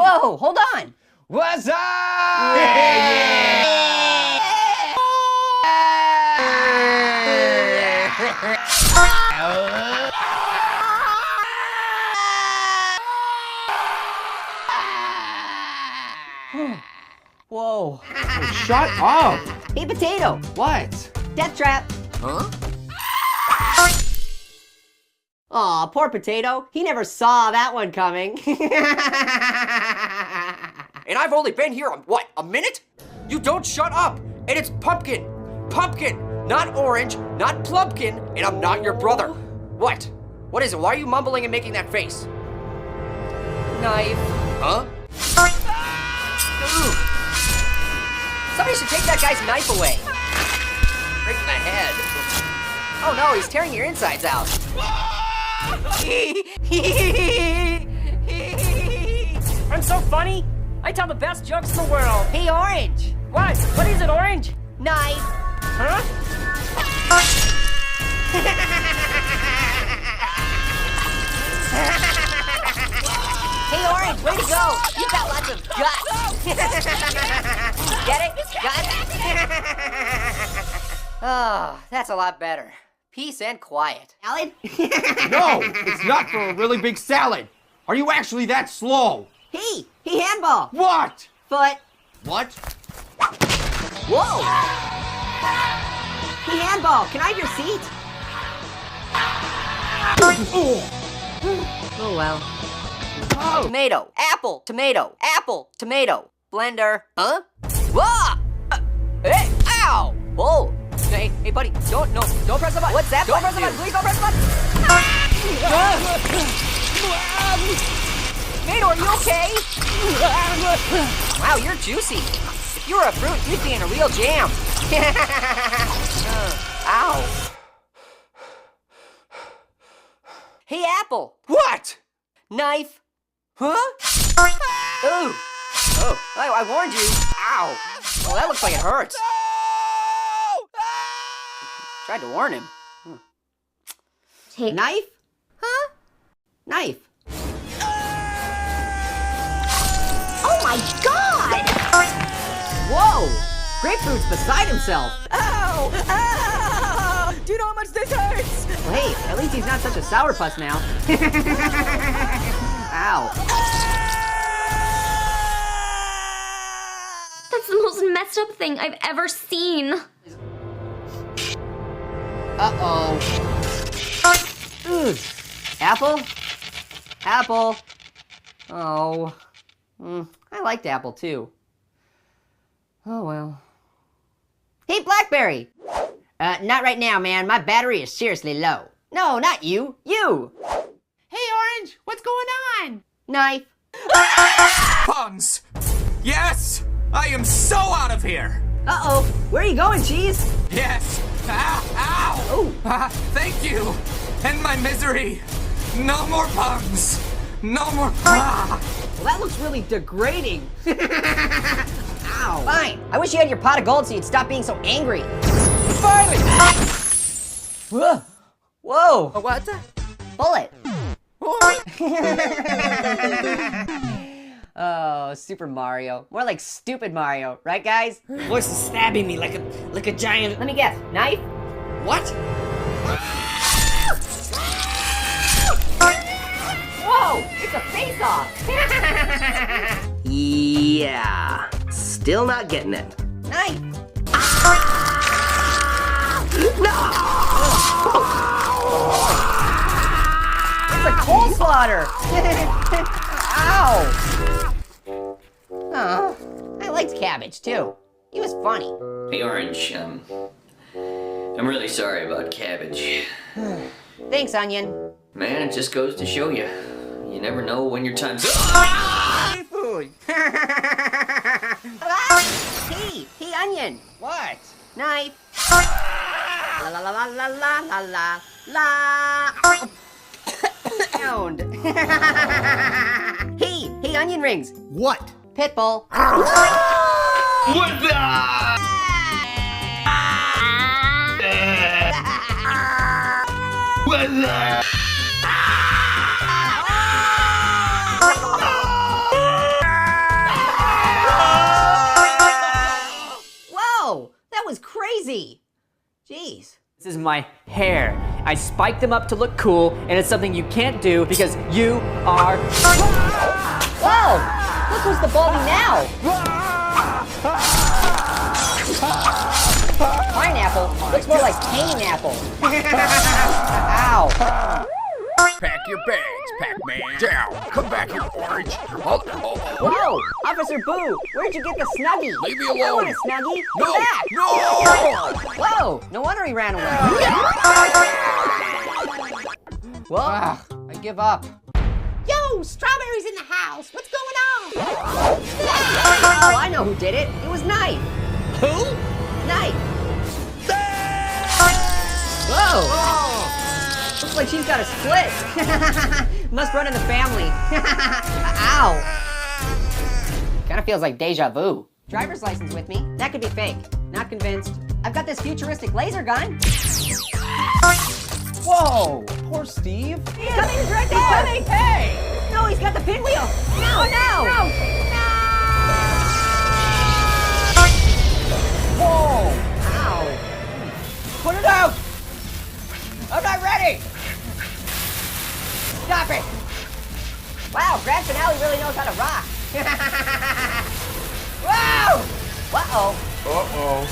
Whoa, hold on. What's up? Whoa. Shut up! Hey, Potato. What? Death trap. Huh? Aw, poor Potato. He never saw that one coming. And I've only been here, what, a minute? You don't shut up! And it's pumpkin! Pumpkin! Not orange, not plumpkin, and I'm not your brother. What? What is it? Why are you mumbling and making that face? Knife. Huh? Ooh. Somebody should take that guy's knife away. Right in the head. Oh no, he's tearing your insides out. I'm so funny. I tell the best jokes in the world. Hey, Orange. What? What is it, Orange? Knife. Huh? Hey, Orange, way to go. You got lots of guts. Get it? Got it? Oh, that's a lot better. Peace and quiet. Salad? No, it's not for a really big salad. Are you actually that slow? Hey, handball. What? Foot. What? Whoa. Hey, handball, can I have your seat? Oh, well. Oh. Tomato, apple, tomato, apple, tomato. Blender. Huh? Whoa! Hey, ow! Whoa! Hey, buddy, don't press the button. What's that Don't button press the button, do? please don't press the button. Tomato, are you okay? Wow, you're juicy. If you were a fruit, you'd be in a real jam. Ow. Hey, apple. What? Knife. Huh? Ooh. Oh, I warned you. Ow. Oh, that looks like it hurts. Tried to warn him. Take Knife? Huh? Knife. Oh my god! Whoa! Grapefruit's beside himself. Ow! Ow! Do you know how much this hurts? Well, hey, at least he's not such a sourpuss now. Ow. That's the most messed up thing I've ever seen. Uh-oh. Ugh. Apple? Apple. Oh. I liked apple, too. Oh, well. Hey, Blackberry! Not right now, man. My battery is seriously low. No, not you. You! Hey, Orange, what's going on? Knife. Puns! Yes! I am so out of here! Uh-oh. Where are you going, Cheese? Yes! Ow! Ow! Oh. Thank you! End my misery! No more puns! No more... Ah. Well, that looks really degrading. Ow. Fine. I wish you had your pot of gold so you'd stop being so angry. Finally! Whoa. Whoa. What? Bullet. Oh, Super Mario. More like stupid Mario, right, guys? Voice is stabbing me like a giant. Let me guess. Knife? What? Whoa! It's a face-off! Yeah, still not getting it. Knife! It's a coal slaughter! Ow! Oh, I liked Cabbage, too. He was funny. Hey, Orange, I'm really sorry about Cabbage. Thanks, Onion. Man, it just goes to show you. You never know when your time's up. Food! Hey, Onion! What? Knife! La la la la la la la la la. Sound. Hey, onion rings. What? Pitbull. What the? What the? Jeez. This is my hair. I spiked them up to look cool, and it's something you can't do because you are... Whoa! Look who's the baldy now! Pineapple looks more like pain-apple. Ow! Pack your bags, Pac-Man. Down. Come back here, Orange. Whoa! Officer Boo, where'd you get the Snuggie? Leave me I alone. want a Snuggie. No, Come back. no! Whoa! No wonder he ran away. Well, I give up. Yo, Strawberry's in the house. What's going on? Oh, I know who did it. It was Knife. Who? Knife. Whoa! Looks like she's got a split. Must run in the family. Ow! Kinda feels like deja vu. Driver's license with me. That could be fake. Not convinced. I've got this futuristic laser gun. Whoa! Poor Steve. He's coming right there! Coming! Hey! No, he's got the pinwheel! No, no! No! Whoa! Ow! Put it out! I'm not ready! Stop it! Wow, Grand Finale really knows how to rock. Wow! Uh-oh.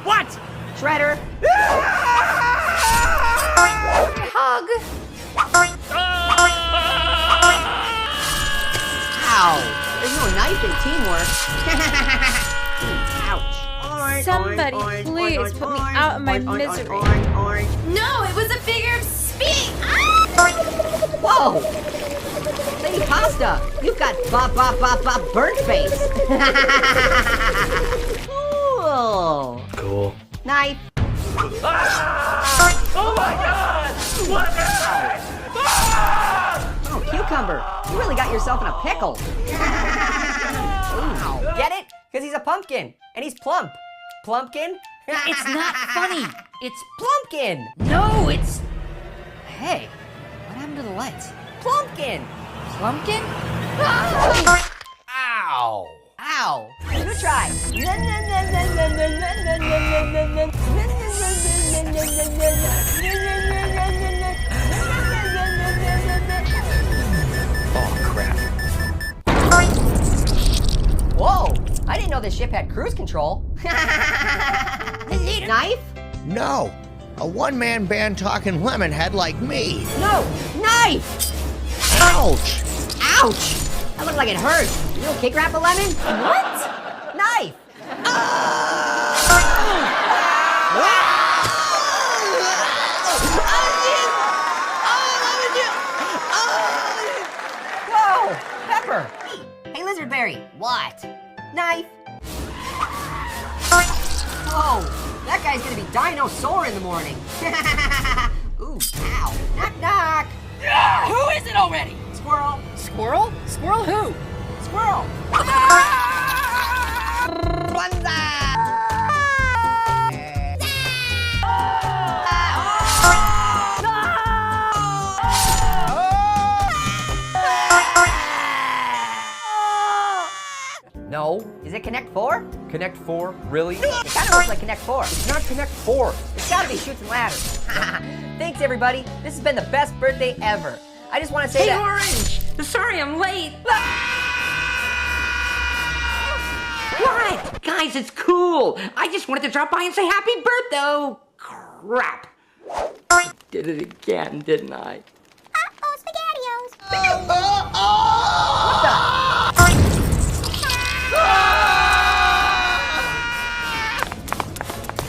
What? Shredder. Hug. Ow. There's no knife in teamwork. Ouch. Somebody please put me out of my misery. No, it was a figure of speech. Whoa! Lady Pasta, you've got burnt face. Cool. Cool. Knife. Oh my God! What? Oh, cucumber. You really got yourself in a pickle. Ooh. Get it? Because he's a pumpkin, and he's plump. Plumpkin? It's not funny. It's Plumpkin. No, it's... Hey, what happened to the lights? Plumpkin. Plumpkin? Ow! Ow. You try. Oh, crap. Whoa, I didn't know this ship had cruise control. Knife? No. A one-man band talking lemonhead like me. No, knife! Ouch! Ouch! That looked like it hurt. You don't kick wrap a lemon? What? Knife! Whoa! Pepper! Hey, Lizardberry! What? Knife! Whoa! That guy's gonna be dinosaur in the morning! Ooh, ow! Knock, knock! Who is it already? Squirrel! Squirrel? Squirrel who? Squirrel! No. Is it Connect 4? Connect 4? Really? It kind of looks like Connect 4. It's not Connect 4. It's gotta be Chutes and Ladders. Thanks, everybody. This has been the best birthday ever. I just want to say Hey, that... Orange! Sorry I'm late. What? Guys, it's cool. I just wanted to drop by and say happy birthday. Oh, crap. Did it again, didn't I? Uh-oh, SpaghettiOs.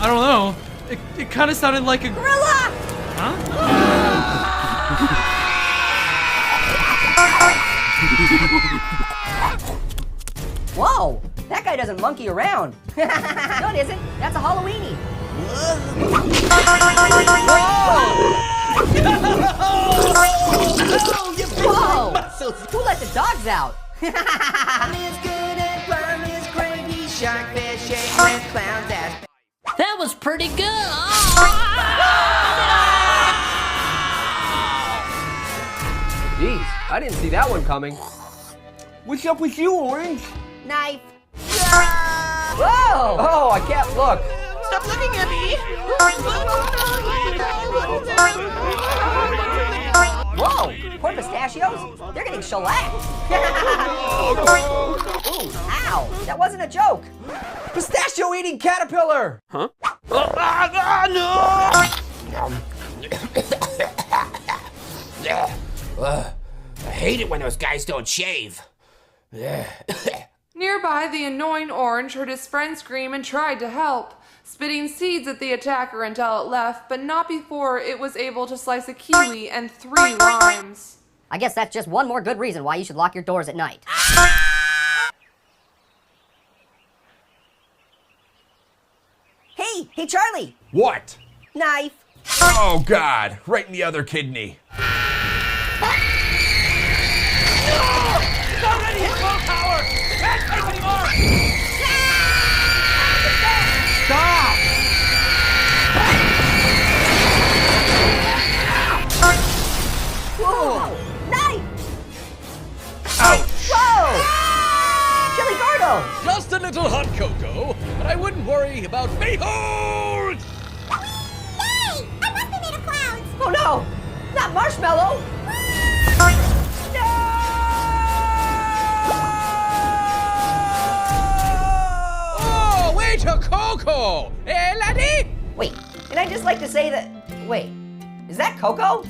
I don't know. It kind of sounded like a Gorilla! Huh? Whoa! That guy doesn't monkey around. No, it isn't. That's a Halloweenie. Whoa! Who let the dogs out? That was pretty good. Jeez, I didn't see that one coming. What's up with you, Orange? Knife. Whoa! Oh, I can't look. Stop looking at me! Whoa! Poor pistachios? They're getting shellacked. Ooh, ow! That wasn't a joke. Pistachio eating caterpillar. Huh? I hate it when those guys don't shave. Nearby, the annoying orange heard his friend scream and tried to help, spitting seeds at the attacker until it left, but not before it was able to slice a kiwi and 3 limes. I guess that's just one more good reason why you should lock your doors at night. Hey, Charlie! What? Knife! Oh, God. Right in the other kidney. It's already hit low power! Can't take anymore! Stop! Whoa! Knife! Ouch! Whoa! Chili Gordo! Just a little hot cocoa, but I wouldn't worry about behold! Yay! I must be made of clouds. Oh no! Not marshmallow! Oh, wait a cocoa! Eh, laddie? Wait, and I'd just like to say that... Wait, is that Coco?